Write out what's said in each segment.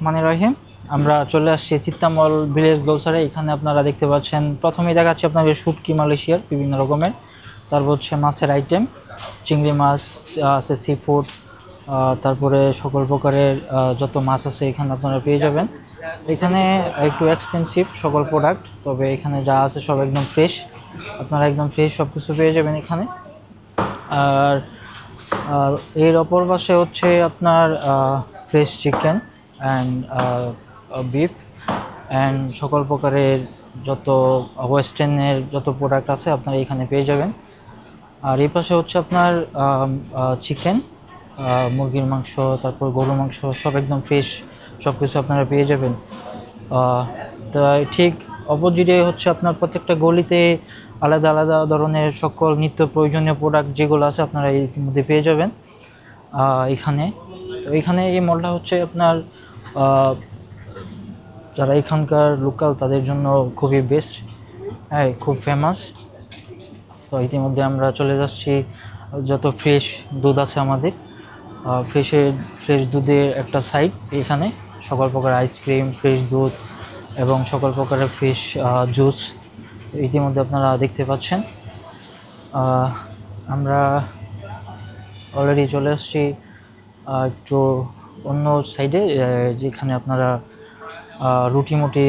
মানে রহিম, আমরা চলে আসছি চিত্তামল ভিলেজ গ্লোসারে। এখানে আপনারা দেখতে পাচ্ছেন, প্রথমেই দেখাচ্ছি আপনাদের শুটকি মালয়েশিয়ার বিভিন্ন রকমের, তারপর হচ্ছে মাছের আইটেম, চিংড়ি মাছ আছে, সি ফুড, তারপরে সকল প্রকারের যত মাছ আছে এখানে আপনারা পেয়ে যাবেন। এখানে একটু এক্সপেন্সিভ সকল প্রোডাক্ট, তবে এখানে যা আছে সব একদম ফ্রেশ, আপনারা একদম ফ্রেশ সব কিছু পেয়ে যাবেন এখানে। আর এর অপর পাশে হচ্ছে আপনার fresh chicken and beef and সকল প্রকারের যত ওয়েস্টার্নের যত প্রোডাক্ট আছে আপনারা এখানে পেয়ে যাবেন। আর এই পাশে হচ্ছে আপনার চিকেন, মুরগির মাংস, তারপর গরুর মাংস, সব একদম ফ্রেশ সব কিছু আপনারা পেয়ে যাবেন। তাই ঠিক অপোজিটে হচ্ছে আপনার প্রত্যেকটা গলিতে আলাদা আলাদা ধরনের সকল নিত্য প্রয়োজনীয় প্রোডাক্ট যেগুলো আছে আপনারা এর মধ্যে পেয়ে যাবেন এখানে। তো এখানে এই মলটা হচ্ছে আপনার যারা এখানকার লোকাল তাদের জন্য খুবই বেস্ট, হ্যাঁ খুব ফেমাস। তো ইতিমধ্যে আমরা চলে যাচ্ছি, যত ফ্রেশ দুধ আছে আমাদের, ফ্রেশ দুধের একটা সাইড এখানে, সকল প্রকার আইসক্রিম, ফ্রেশ দুধ এবং সকল প্রকারের ফ্রেশ জুস ইতিমধ্যে আপনারা দেখতে পাচ্ছেন। আমরা অলরেডি চলে আসছি একটু অন্য সাইডে, যেখানে আপনারা রুটি মুটি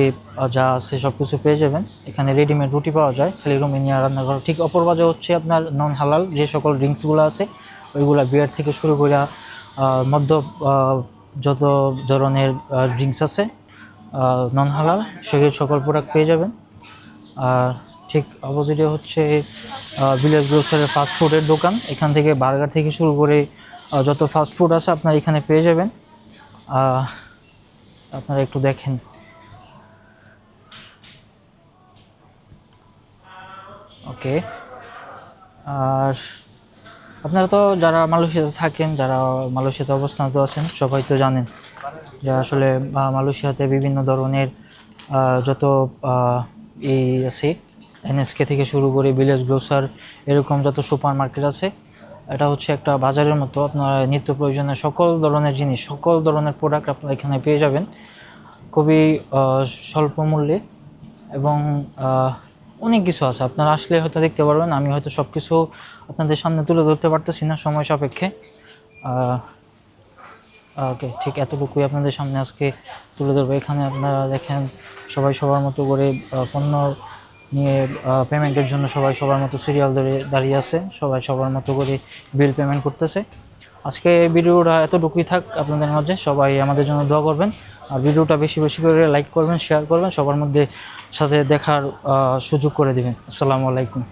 যা আছে সব কিছু পেয়ে যাবেন। এখানে রেডিমেড রুটি পাওয়া যায়, খালি রুমে নিয়ে রান্না করা। ঠিক অপর বাজে হচ্ছে আপনার নন হালাল যে সকল ড্রিঙ্কসগুলো আছে, ওইগুলো বিয়ার থেকে শুরু করে মধ্য যত ধরনের ড্রিঙ্কস আছে নন হালাল সেগুলো সকল প্রোডাক্ট পেয়ে যাবেন। আর ঠিক অপোজিটে হচ্ছে ভিলেজ গ্রোসারের ফাস্ট ফুডের দোকান। এখান থেকে বার্গার থেকে শুরু করে যত ফাস্ট ফুড আছে আপনারা এখানে পেয়ে যাবেন। আপনারা একটু দেখেন। ওকে, আর আপনারা তো যারা মালয়েশিয়াতে থাকেন, যারা মালয়েশিয়াতে অবস্থানত আছেন, সবাই তো জানেন যে আসলে মালয়েশিয়াতে বিভিন্ন ধরনের যত এই আছে, এনএসকে থেকে শুরু করে ভিলেজ গ্রোসার, এরকম যত সুপার মার্কেট আছে, এটা হচ্ছে একটা বাজারের মতো। আপনারা নিত্য প্রয়োজনীয় সকল ধরনের জিনিস, সকল ধরনের প্রোডাক্ট আপনারা এখানে পেয়ে যাবেন খুবই স্বল্প মূল্যে। এবং অনেক কিছু আছে, আপনারা আসলে হয়তো দেখতে পারবেন। আমি হয়তো সব কিছু আপনাদের সামনে তুলে ধরতে পারতেছি না সময় সাপেক্ষে। ওকে, ঠিক এতটুকুই আপনাদের সামনে আজকে তুলে ধরবো। এখানে আপনারা দেখেন সবাই সবার মতো করে পণ্য নিয়ে পেমেন্টের জন্য সবাই সবার মতো সিরিয়াল ধরে দাঁড়িয়ে আছে, সবাই সবার মতো করে বিল পেমেন্ট করতেছে। আজকে ভিডিওটা এতটুকুই থাক আপনাদের মধ্যে। সবাই আমাদের জন্য দোয়া করবেন, আর ভিডিওটা বেশি বেশি করে লাইক করবেন, শেয়ার করবেন, সবার মধ্যে সাথে দেখার সুযোগ করে দিবেন। আসসালামু আলাইকুম।